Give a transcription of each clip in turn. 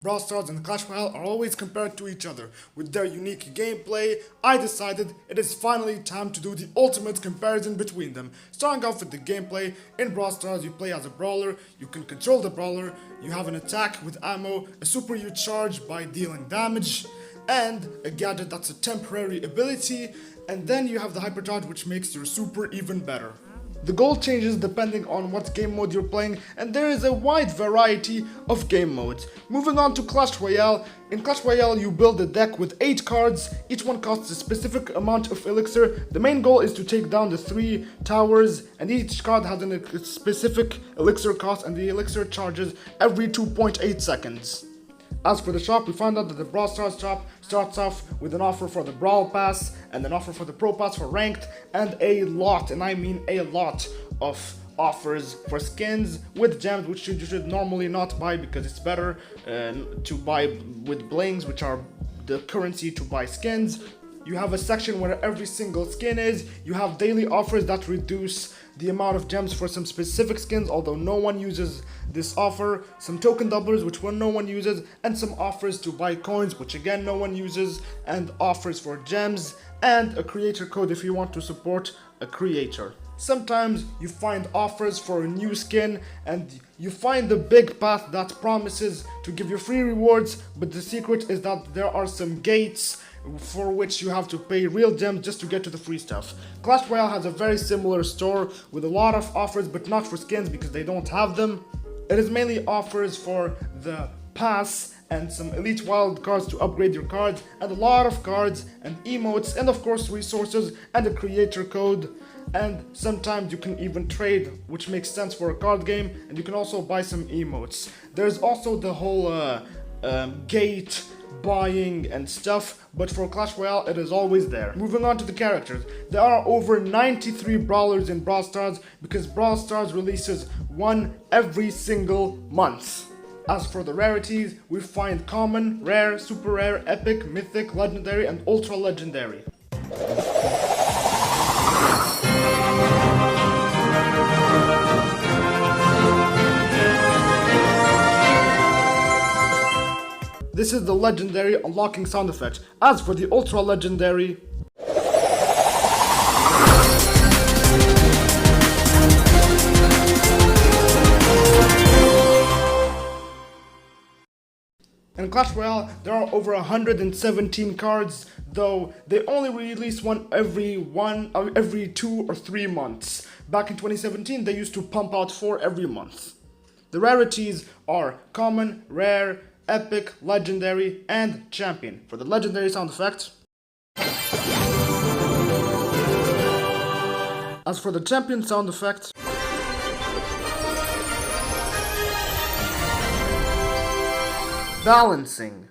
Brawl Stars and Clash Royale are always compared to each other. With their unique gameplay, I decided it is finally time to do the ultimate comparison between them. Starting off with the gameplay, in Brawl Stars you play as a brawler, you can control the brawler, you have an attack with ammo, a super you charge by dealing damage, and a gadget that's a temporary ability, and then you have the hypercharge which makes your super even better. The goal changes depending on what game mode you're playing, and there is a wide variety of game modes. Moving on to Clash Royale. In Clash Royale you build a deck with 8 cards, each one costs a specific amount of elixir. The main goal is to take down the 3 towers, and each card has a specific elixir cost, and the elixir charges every 2.8 seconds. As for the shop, we found out that the Brawl Stars shop starts off with an offer for the Brawl Pass, and an offer for the Pro Pass for Ranked, and a lot, and I mean a lot, of offers for skins with gems, which you should normally not buy because it's better to buy with blings, which are the currency to buy skins. You have a section where every single skin is. You have daily offers that reduce the amount of gems for some specific skins, although no one uses this offer. Some token doublers, which no one uses, and some offers to buy coins, which again no one uses, and offers for gems, and a creator code if you want to support a creator. Sometimes you find offers for a new skin, and you find the big path that promises to give you free rewards, but the secret is that there are some gates for which you have to pay real gems just to get to the free stuff. Clash Royale has a very similar store with a lot of offers, but not for skins because they don't have them. It is mainly offers for the pass and some elite wild cards to upgrade your cards, and a lot of cards and emotes, and of course resources and a creator code. And sometimes you can even trade, which makes sense for a card game, and you can also buy some emotes. There's also the whole gate buying and stuff, but for Clash Royale it is always there. Moving on to the characters. There are over 93 brawlers in Brawl Stars because Brawl Stars releases one every single month. As for the rarities, we find common, rare, super rare, epic, mythic, legendary, and ultra legendary. This is the legendary unlocking sound effect. As for the ultra legendary, in Clash Royale, there are over 117 cards, though they only release one every 2 or 3 months. Back in 2017, they used to pump out 4 every month. The rarities are common, rare, epic, legendary, and champion. For the legendary sound effect. As for the champion sound effect. Balancing.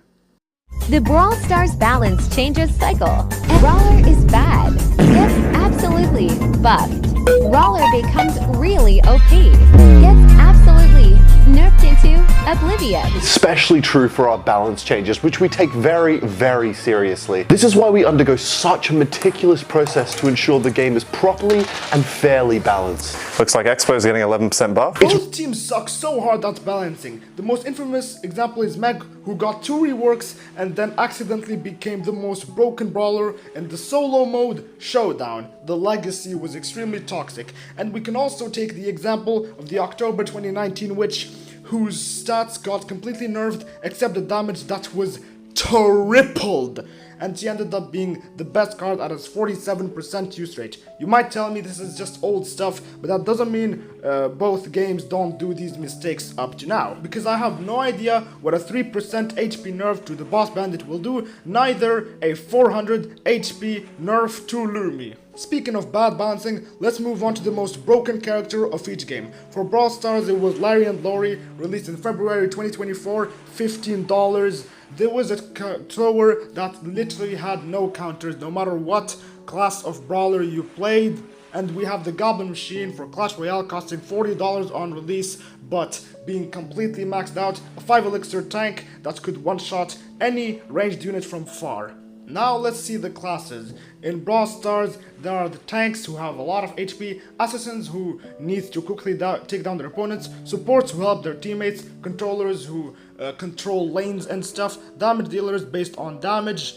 The Brawl Stars balance changes cycle. And Brawler is bad. Gets absolutely buffed. Brawler becomes really OP. Gets absolutely nerfed into oblivion. Especially true for our balance changes, which we take very, very seriously. This is why we undergo such a meticulous process to ensure the game is properly and fairly balanced. Looks like Expo is getting 11% buff. Both teams suck so hard at balancing. The most infamous example is Meg, who got 2 reworks and then accidentally became the most broken brawler in the solo mode showdown. The legacy was extremely toxic. And we can also take the example of the October 2019 witch, whose stats got completely nerfed except the damage that was tripled, and she ended up being the best card at its 47% use rate. You might tell me this is just old stuff, but that doesn't mean both games don't do these mistakes up to now, because I have no idea what a 3% HP nerf to the boss bandit will do, neither a 400 HP nerf to Lumi. Speaking of bad balancing, let's move on to the most broken character of each game. For Brawl Stars, it was Larry and Lori, released in February 2024, $15. There was a thrower that literally had no counters, no matter what class of brawler you played. And we have the Goblin Machine for Clash Royale, costing $40 on release, but being completely maxed out. A 5 elixir tank that could one-shot any ranged unit from far. Now let's see the classes. In Brawl Stars, there are the tanks who have a lot of HP, assassins who need to quickly take down their opponents, supports who help their teammates, controllers who control lanes and stuff, damage dealers based on damage,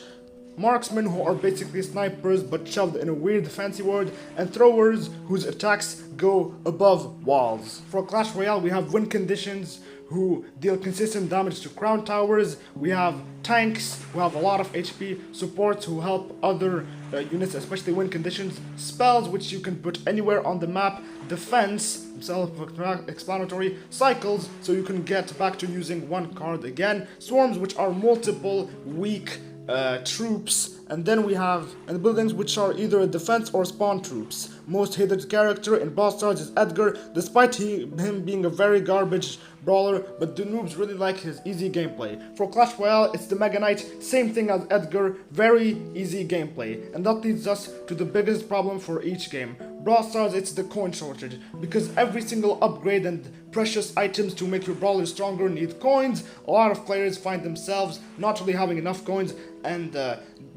marksmen who are basically snipers but shoved in a weird fancy word, and throwers whose attacks go above walls. For Clash Royale we have win conditions who deal consistent damage to crown towers, we have tanks who have a lot of HP, supports who help other units, especially win conditions, spells which you can put anywhere on the map, defense, self-explanatory, cycles so you can get back to using one card again, swarms which are multiple weak troops, and then we have buildings which are either defense or spawn troops. Most hated character in Brawl Stars is Edgar, despite him being a very garbage brawler, but the noobs really like his easy gameplay. For Clash Royale, it's the Mega Knight, same thing as Edgar, very easy gameplay. And that leads us to the biggest problem for each game. Brawl Stars, it's the coin shortage, because every single upgrade and precious items to make your brawler stronger need coins. A lot of players find themselves not really having enough coins, and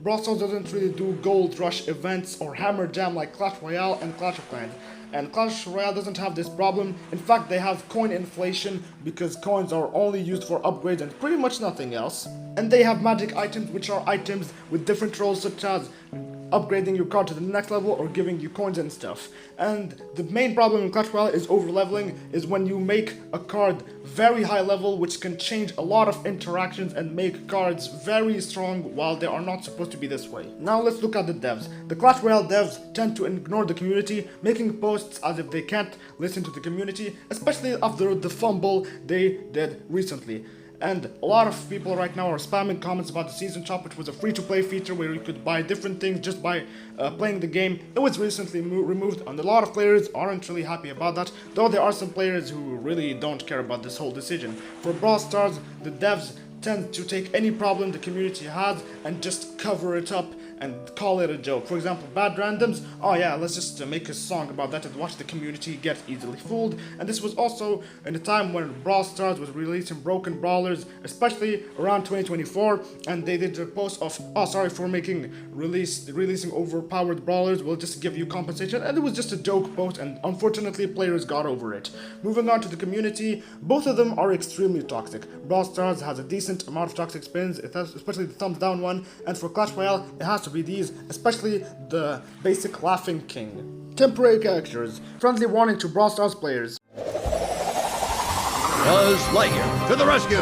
Brawl Stars doesn't really do gold rush events or hammer jam like Clash Royale and Clash of Clans. And Clash Royale doesn't have this problem. In fact, they have coin inflation because coins are only used for upgrades and pretty much nothing else. And they have magic items, which are items with different roles, such as upgrading your card to the next level or giving you coins and stuff. And the main problem in Clash Royale is overleveling, is when you make a card very high level, which can change a lot of interactions and make cards very strong while they are not supposed to be this way. Now let's look at the devs. The Clash Royale devs tend to ignore the community, making posts as if they can't listen to the community, especially after the fumble they did recently. And a lot of people right now are spamming comments about the Season Shop, which was a free-to-play feature where you could buy different things just by playing the game. It was recently removed, and a lot of players aren't really happy about that, though there are some players who really don't care about this whole decision. For Brawl Stars, the devs tend to take any problem the community has and just cover it up and call it a joke. For example, bad randoms, oh yeah, let's just make a song about that and watch the community get easily fooled. And this was also in a time when Brawl Stars was releasing broken brawlers, especially around 2024, and they did a post of, oh sorry for releasing overpowered brawlers, we'll just give you compensation, and it was just a joke post, and unfortunately players got over it. Moving on to the community, both of them are extremely toxic. Brawl Stars has a decent amount of toxic spins, it has, especially the thumbs down one, and for Clash Royale it has to be these, especially the basic Laughing King. Temporary characters. Friendly warning to Brawl Stars players. Buzz Lightyear to the rescue!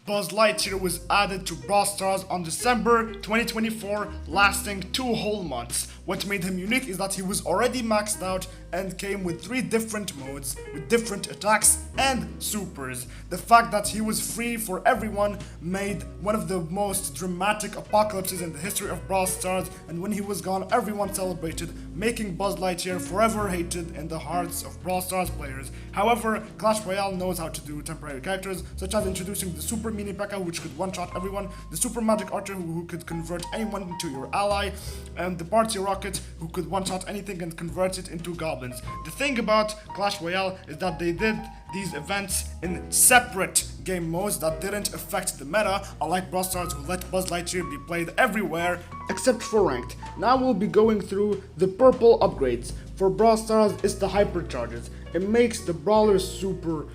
Buzz Lightyear was added to Brawl Stars on December 2024, lasting 2 whole months. What made him unique is that he was already maxed out and came with 3 different modes, with different attacks and supers. The fact that he was free for everyone made one of the most dramatic apocalypses in the history of Brawl Stars, and when he was gone, everyone celebrated, making Buzz Lightyear forever hated in the hearts of Brawl Stars players. However, Clash Royale knows how to do temporary characters, such as introducing the Super Mini P.E.K.K.A, which could one-shot everyone, the Super Magic Archer, who could convert anyone into your ally, and the Party Rocket, who could one-shot anything and convert it into goblins. The thing about Clash Royale is that they did these events in separate game modes that didn't affect the meta, unlike Brawl Stars, who let Buzz Lightyear be played everywhere except for ranked. Now we'll be going through the purple upgrades. For Brawl Stars, it's the hypercharges. It makes the brawlers super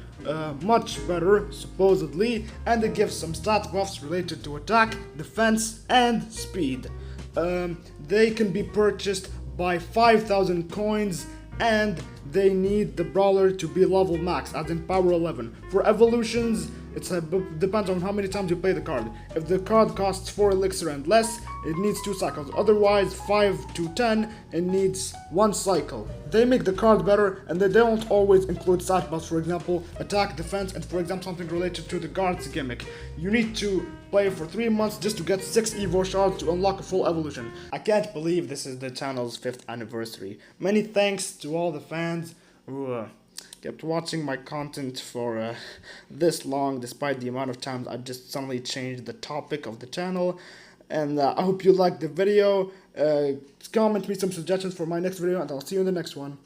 much better, supposedly, and it gives some stat buffs related to attack, defense, and speed. They can be purchased by 5,000 coins, and they need the brawler to be level max, as in power 11. For evolutions, it depends on how many times you play the card. If the card costs 4 elixir and less, it needs 2 cycles. Otherwise, 5 to 10, it needs 1 cycle. They make the card better, and they don't always include stat buffs, for example, attack, defense, and for example something related to the guard's gimmick. You need to play for 3 months just to get 6 Evo shards to unlock a full evolution. I can't believe this is the channel's 5th anniversary. Many thanks to all the fans who kept watching my content for this long, despite the amount of times I just suddenly changed the topic of the channel. And I hope you liked the video. Comment me some suggestions for my next video, and I'll see you in the next one.